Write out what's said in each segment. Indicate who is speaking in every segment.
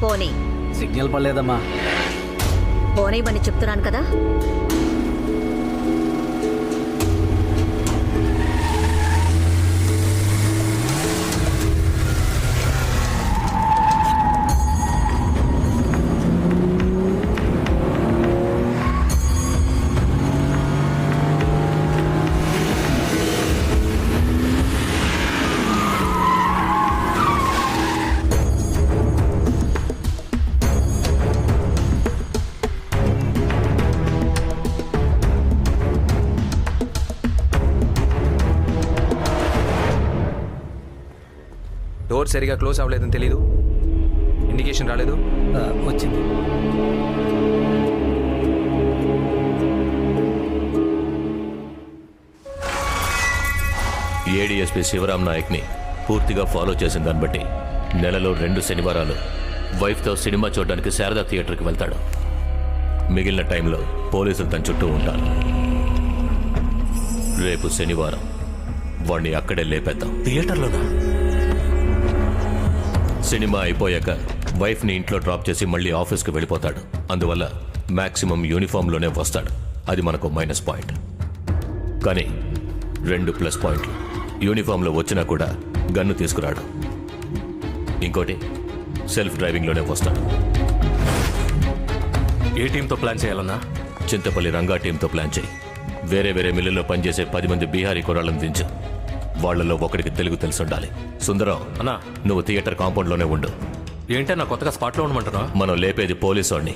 Speaker 1: పోనీ.
Speaker 2: సిగ్నల్ పడలేదమ్మా.
Speaker 1: పోనీవని చెప్తున్నాను కదా.
Speaker 3: డోర్ సరిగా క్లోజ్ అవ్వలేదని తెలీదు. ఇండికేషన్ రాలేదు.
Speaker 2: వచ్చింది.
Speaker 4: ఏడీఎస్పీ శివరామ్ నాయక్ని పూర్తిగా ఫాలో చేసిన దాన్ని బట్టి నెలలో 2 శనివారాలు వైఫ్తో సినిమా చూడడానికి శారదా థియేటర్కి వెళ్తాడు. మిగిలిన టైంలో పోలీసులు తన చుట్టూ ఉంటారు. రేపు శనివారం వాణ్ణి అక్కడే లేపేద్దాం.
Speaker 5: థియేటర్లోనా?
Speaker 4: సినిమా అయిపోయాక వైఫ్ని ఇంట్లో డ్రాప్ చేసి మళ్ళీ ఆఫీస్కి వెళ్ళిపోతాడు. అందువల్ల మ్యాక్సిమం యూనిఫామ్లోనే వస్తాడు. అది మనకు మైనస్ పాయింట్. కానీ 2 ప్లస్ పాయింట్లు. యూనిఫామ్లో వచ్చినా కూడా గన్ను తీసుకురాడు. ఇంకోటి, సెల్ఫ్ డ్రైవింగ్లోనే వస్తాడు.
Speaker 5: ఏ టీంతో ప్లాన్ చేయాలన్నా?
Speaker 4: చింతపల్లి రంగా టీంతో ప్లాన్ చేయి. వేరే వేరే మిల్లుల్లో పనిచేసే 10 మంది బీహారీ కుర్రాళ్ళని దించు. వాళ్లలో ఒకడికి తెలుగు తెలిసి ఉండాలి. సుందరం
Speaker 5: అన్నా,
Speaker 4: నువ్వు థియేటర్ కాంపౌండ్లోనే ఉండు.
Speaker 5: ఏంటన్నా కొత్తగా స్పాట్లో ఉండమంటారా?
Speaker 4: మనం లేపేది పోలీసు వాడిని.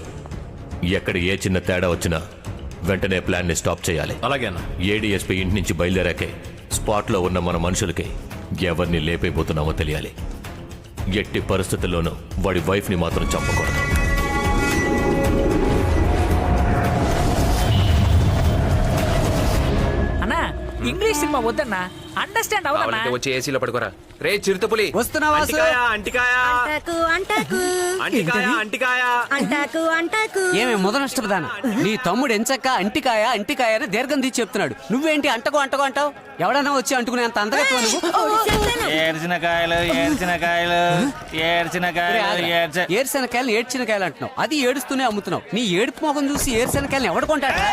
Speaker 4: ఎక్కడ ఏ చిన్న తేడా వచ్చినా వెంటనే ప్లాన్ని స్టాప్ చేయాలి.
Speaker 5: అలాగే అన్న.
Speaker 4: ఏడీఎస్పీ ఇంటి నుంచి బయలుదేరాకే స్పాట్లో ఉన్న మన మనుషులకి ఎవరిని లేపైపోతున్నామో తెలియాలి. ఎట్టి పరిస్థితుల్లోనూ వాడి వైఫ్ని మాత్రం చంపకూడదు.
Speaker 6: అన్నా, ఇంగ్లీష్ సినిమా వద్దన్నా, అండర్స్టాండ్ అవునా?
Speaker 3: వచ్చి ఏసీలో పడుకోరా. రే చిరుతపులి,
Speaker 2: వస్తున్నావా? ఏమే మొదనష్టపదాన, నీ తమ్ముడు ఎంచక్క అంటికాయ అంటికాయ అని దీర్ఘం తీసి చెప్తున్నాడు. నువ్వేంటి అంటకు అంటకు అంటావు? ఎవడన్నా వచ్చి అంటుకునే అంత అందగత్వం నువ్వు. ఏడ్చినకాయలు ఏడ్చినకాయలు అంటున్నావు. అది ఏడుస్తూనే అమ్ముతున్నావు. నీ ఏడుపు మొహం చూసి ఏడ్చినకాయలు ఎవడు కొంటాడా?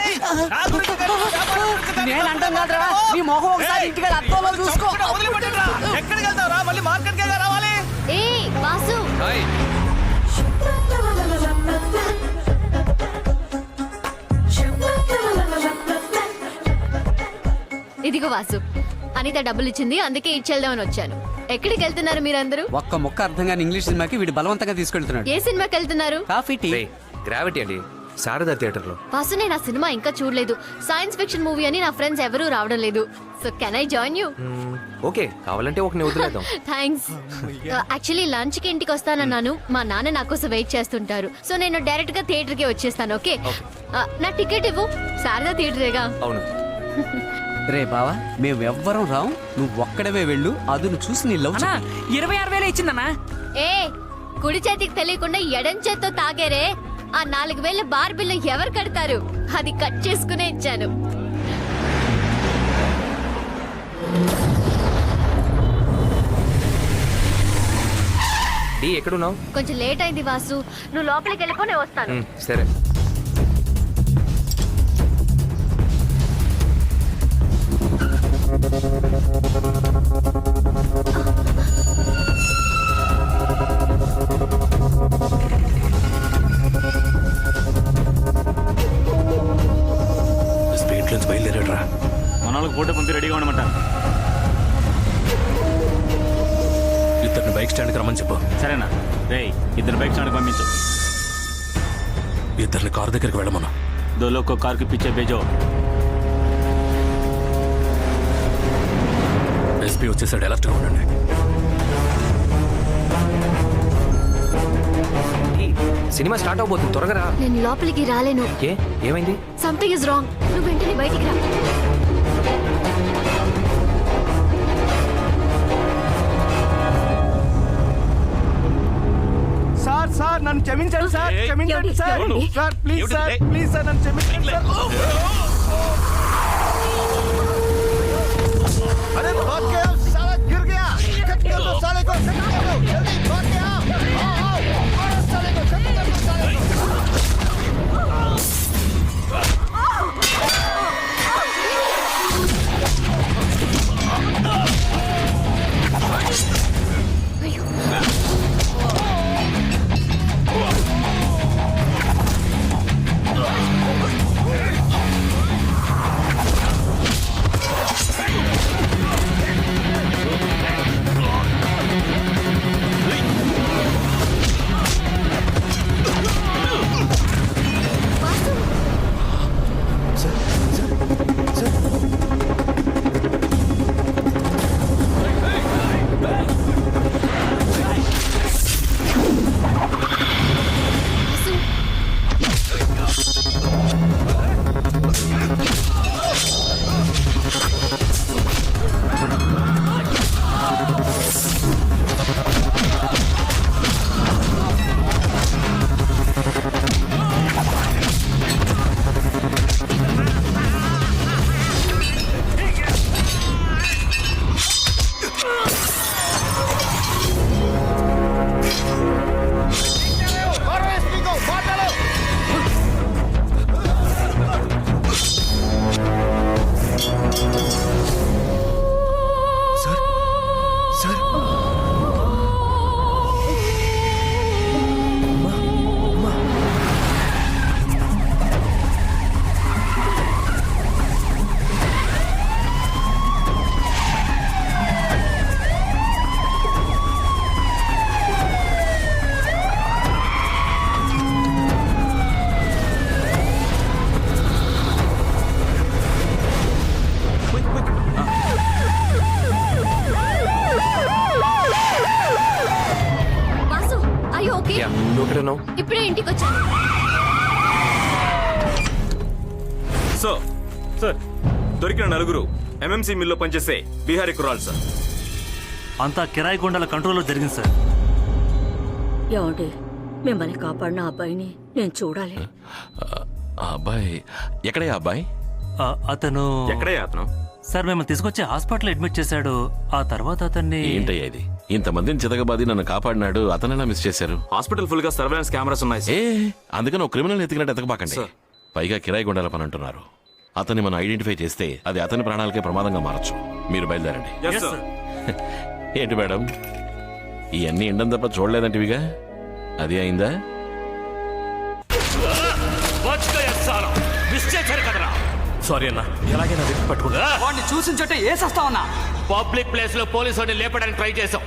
Speaker 2: నేను అంటాం కాదురా, నీ మొహం ఒకసారి ఇంటికి అర్థంలో చూసుకో.
Speaker 7: ఇదిగో వాసు, అనిత డబ్బులు ఇచ్చింది, అందుకే ఇచ్చేద్దామని వచ్చాను. ఎక్కడికి వెళ్తున్నారు మీరందరూ?
Speaker 2: ఒక్క మొక్క అర్థం కాని ఇంగ్లీష్ సినిమాకి వీడు బలవంతంగా తీసుకెళ్తున్నాడు.
Speaker 7: ఏ సినిమాకి వెళ్తున్నారు?
Speaker 2: Coffee tea.
Speaker 3: గ్రావిటీ అండి, శారదా థియేటర్ లో.
Speaker 7: వాసు, నేను ఆ సినిమా ఇంకా చూడలేదు. సైన్స్ ఫిక్షన్ మూవీ అని నా ఫ్రెండ్స్ ఎవరూ రావడం లేదు. So can I join you?
Speaker 3: Okay, కావాలంటే ఒక వదిలేద్దాం.
Speaker 7: థ్యాంక్స్. యాక్చువల్లీ లంచ్ కి ఇంటికి వస్తానన్నాను. మా నాన్న నా కోసం వెయిట్ చేస్తుంటారు. సో నేను డైరెక్ట్ గా థియేటర్ కి వచ్చేస్తాను. ఓకే, నా టికెట్ ఇవ్వు. శారదా థియేటరేగా?
Speaker 3: అవును.
Speaker 2: రే బావా, మేమెవ్వరం రావు, నువ్వు ఒక్కడవే వెళ్ళు. అదును చూసి నీ లవ్.
Speaker 6: 26,000 ఇచ్చిందన్నా.
Speaker 7: ఏ, కుడి చేతికి తెలియకుండా ఎడం చేత్తో తాగారే, ఆ 4,000 బార్ బిల్లు ఎవరు కడతారు? అది కట్ చేసుకునే ఇచ్చాను.
Speaker 3: ఎక్కడున్నావు?
Speaker 7: కొంచెం లేట్ అయింది వాసు, నువ్వు లోపలికి వెళ్ళిపో, నేను వస్తాను.
Speaker 3: సరే.
Speaker 5: స్పీడ్ నుంచి బయలుదేరాడురా.
Speaker 8: మనకు ఫోటో పంపి రెడీగా ఉండమంట.
Speaker 5: ఇద్దరిని బైక్ స్టాండ్కి రమ్మని చెప్పు.
Speaker 8: సరేనా? రే, 2 బైక్ స్టాండ్కి పంపించు.
Speaker 5: ఇద్దరిని కారు దగ్గరికి వెళ్ళమను.
Speaker 8: 2 लोग को कार के पीछे भेजो.
Speaker 5: ఎస్పీ వచ్చేసాడు, అలర్ట్గా ఉండండి.
Speaker 3: సినిమా స్టార్ట్ అవబోతుంది, త్వరగా రా.
Speaker 7: నేను లోపలికి రాలేను.
Speaker 3: ఏమైంది?
Speaker 7: Something is wrong. నువ్వు వెంటనే బయటికి రా.
Speaker 9: సార్ నన్ను క్షమించండి సార్, క్షమించండి sir. Sir please sir, please sir నన్ను క్షమించండి సార్. अरे भाग के आओ, साला गिर गया. कट कर दो साले को, जल्दी भाग के आओ. आओ, साले
Speaker 5: సార్
Speaker 10: దొరికిన నలుగురు ఎంఎంసీ మిల్లో పనిచేసే బీహారీ కుర్రాళ్ళు సార్.
Speaker 8: అంతా కిరాయి గుండాల కంట్రోల్లో జరిగింది సార్.
Speaker 1: ఏమండి మిమ్మల్ని కాపాడిన అబ్బాయిని నేను చూడాలి.
Speaker 10: ఆ అబ్బాయి ఎక్కడే అబ్బాయి?
Speaker 8: అతను
Speaker 10: ఎక్కడే అతను?
Speaker 8: సార్ మేము తీసుకొచ్చి హాస్పిటల్ అడ్మిట్ చేశాడు. ఆ తర్వాత అతన్ని
Speaker 10: ఏంటయ్యా ఇది? ఇంతమందిని చితకబాది నన్ను కాపాడినాడు, అతనెలా మిస్ చేశారు? హాస్పిటల్ ఫుల్ గా సర్వేలెన్స్ కెమెరాస్ ఉన్నాయి. అందుకని ఒక క్రిమినల్ ఎతికినట్టు ఎతకబాకండి. పైగా కిరాయి గుండాల పని అంటున్నారు. అతన్ని మనం ఐడెంటిఫై చేస్తే అది అతని ప్రాణాలకే ప్రమాదంగా మారచ్చు. మీరు బయలుదేరండి. ఏంటి మేడం, ఇవన్నీ ఎండం తప్ప చూడలేదంటివిగా? అది అయిందా?
Speaker 5: సారీ అన్న, ఎలాగైనా వెతికి పట్టుకుంటా.
Speaker 2: వాడిని చూసిన చోట వేసేస్తావన్నా.
Speaker 4: పబ్లిక్ ప్లేస్ లో పోలీసు వాడిని లేపడానికి ట్రై చేశాం.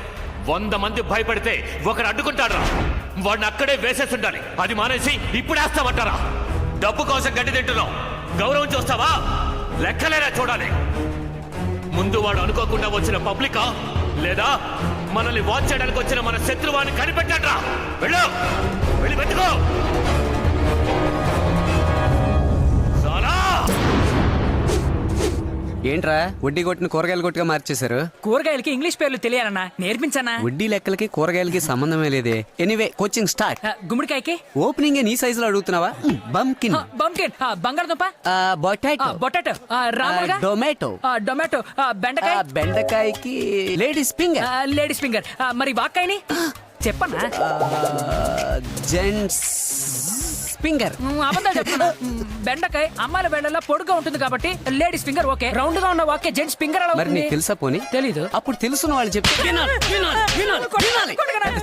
Speaker 4: 100 మంది భయపడితే ఒకడు అడ్డుకుంటాడు. వాడిని అక్కడే వేసేస్తుండాలి. అది మానేసి ఇప్పుడు వేస్తామంటారా? డబ్బు కోసం గడ్డి తింటున్నాం, గౌరవం చూస్తావా? లెక్కలేరా చూడాలి. ముందు వాడు అనుకోకుండా వచ్చిన పబ్లికా లేదా మనల్ని వాచ్ చేయడానికి వచ్చిన మన శత్రువాన్ని కనిపెట్టండి. వెళ్ళు, వెళ్ళి వెతుకో.
Speaker 2: ఏంట్రా వడ్డీ కొట్టిన కూరగాయలు కొట్టుగా మార్చేశారు?
Speaker 6: కూరగాయలకి ఇంగ్లీష్ పేర్లు తెలియాలన్నా, నేర్పించన్నా.
Speaker 2: వడ్డీ లెక్కలకి కూరగాయలకి సంబంధమే లేదే. Anyway coaching start.
Speaker 6: గుమ్మడికాయకి
Speaker 2: ఓపెనింగ్ నీ సైజులో అడుగుతున్నావా? బంకిన్,
Speaker 6: బంకిన్, బంగాళదుంప,
Speaker 2: పొటాటో,
Speaker 6: పొటాటో, రాములుగా,
Speaker 2: టొమాటో,
Speaker 6: టొమాటో, బెండకాయ,
Speaker 2: బెండకాయకి లేడీస్ ఫింగర్,
Speaker 6: లేడీస్ ఫింగర్. మరి వాక్కాయని చెప్పన్నా?
Speaker 2: Gents finger.
Speaker 6: అబద్ధాలు చెప్తున్నా. బెండకాయ అమ్మాయిల బెండల్లో పొడుగా ఉంటుంది కాబట్టి లేడీస్ ఫింగర్ ఓకే. రౌండ్ గా ఉన్న వాక్య జెంట్స్ ఫింగర్.
Speaker 2: మరి నీకు తెలుసా? పోనీ
Speaker 6: తెలీదు.
Speaker 2: అప్పుడు తెలుసున్న వాళ్ళు చెప్తే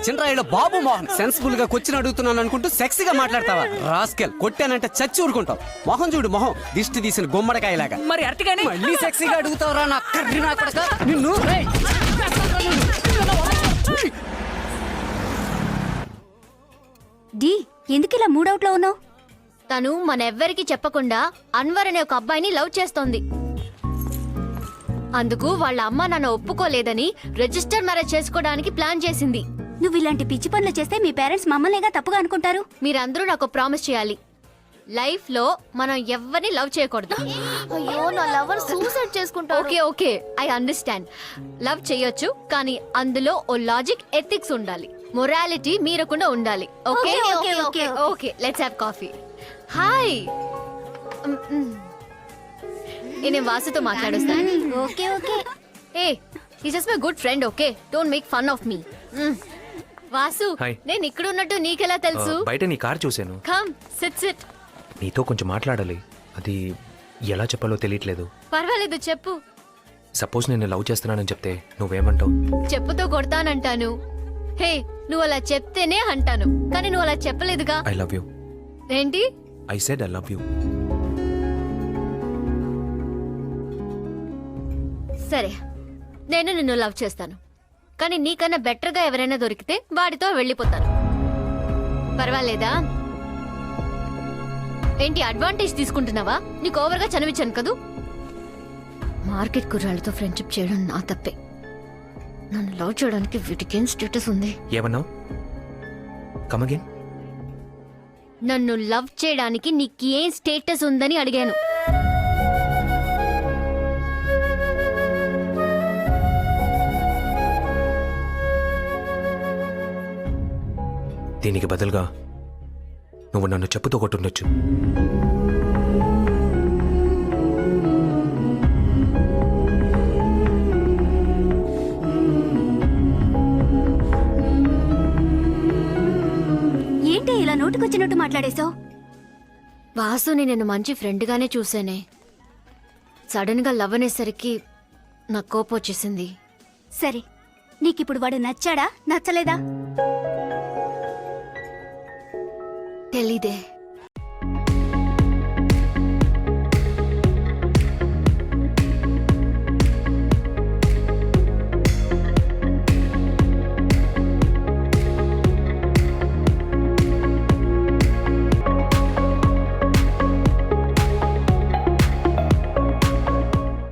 Speaker 2: చిన్నరాయిలో బాబు మోహన్ సెన్సిబుల్ గా క్వశ్చన్ అడుగుతున్నాను అనుకుంటూ సెక్సీగా మాట్లాడతావా? రాస్కెల్, కొట్టానంటే చచ్చి ఊరుకుంటావు. మొహం చూడు, మొహం దిష్టి తీసిన గుమ్మడికాయలాగా.
Speaker 6: మరి అరటిగానే
Speaker 2: మళ్ళీ సెక్సీగా అడుగుతావురా నా కర్రీ నా కొడకా. నిన్ను
Speaker 7: డి ఎందుకు ఇలా మూడౌట్ లో ఉన్నావు? తను మనెవ్వరికి చెప్పకుండా అన్వర్ అనే ఒక అబ్బాయిని లవ్ చేస్తోంది. అందుకు వాళ్ళ అమ్మ నాన్న ఒప్పుకోలేదని రిజిస్టర్ మ్యారేజ్ చేసుకోవడానికి ప్లాన్ చేసింది.
Speaker 11: నువ్వు ఇలాంటి పిచ్చి పనులు చేస్తే మీ పేరెంట్స్ మమ్మల్నిగా తప్పుగా అనుకుంటారు.
Speaker 7: మీరందరూ నాకు ప్రామిస్ చేయాలి, లైఫ్ లో మనం ఎవరిని లవ్ చేయకూడదు.
Speaker 11: అయ్యో, నా లవర్ సూసైడ్ చేసుకుంటాడు.
Speaker 7: Okay okay, I understand. Love చేయొచ్చు, కానీ అందులో ఓ లాజిక్, ఎథిక్స్ ఉండాలి. మొరాలిటీ మీరకుండా ఉండాలి. Okay
Speaker 11: okay, okay.
Speaker 7: Okay, let's have coffee. Hi, నేను వాసుతో మాట్లాడొస్తాను.
Speaker 11: Okay okay.
Speaker 7: Ah, he just my good friend. Okay, don't make fun of me. Vasu,
Speaker 3: hi.
Speaker 7: నేను ఇక్కడ ఉన్నట్టు నీకెలా తెలుసు?
Speaker 3: బయట నీ కార్ చూశాను.
Speaker 7: Come sit sit.
Speaker 3: నీతో కొంచెం మాట్లాడాలి. అది ఎలా చెప్పాలో తెలియట్లేదు.
Speaker 7: పర్వాలేదు, చెప్పు.
Speaker 3: సపోజ్ నేను లవ్ చేస్తున్నానని చెప్తే నువ్వేమంటావు?
Speaker 7: చెప్పుతో కొడతానంటాను. హే, నువ్వు అలా చెప్తేనే అంటాను, కానీ నువ్వు అలా చెప్పలేదుగా.
Speaker 3: I love you.
Speaker 7: ఏంటి?
Speaker 3: I said I love you.
Speaker 7: సరే, నేను నిన్ను లవ్ చేస్తాను, కానీ నీకన్నా బెటర్గా ఎవరైనా దొరికితే వాడితో వెళ్ళిపోతాను. పర్వాలేదా? ఏంటి అడ్వాంటేజ్ తీసుకుంటున్నావా? నీకు ఓవర్గా చనివించాను కదూ. మార్కెట్ కుర్రాళ్ళతో ఫ్రెండ్షిప్ చేయడం నా తప్పే. నన్ను లవ్ చేయడానికి వీటికేం స్టేటస్ ఉంది?
Speaker 3: ఏమన్నావు? Come again.
Speaker 7: నన్ను లవ్ చేయడానికి నీకేం స్టేటస్ ఉందని అడిగాను.
Speaker 3: దీనికి బదులుగా నువ్వు నన్ను చెప్పుతో కొట్టుండొచ్చు.
Speaker 11: ఏంటి ఇలా నోటుకొచ్చినట్టు మాట్లాడేశావు?
Speaker 7: వాసుని నేను మంచి ఫ్రెండ్గానే చూసానే. సడన్ గా లవ్ అనేసరికి నాకు కోపం వచ్చేసింది.
Speaker 11: సరే, నీకిప్పుడు వాడు నచ్చాడా నచ్చలేదా?
Speaker 7: తెలీదే.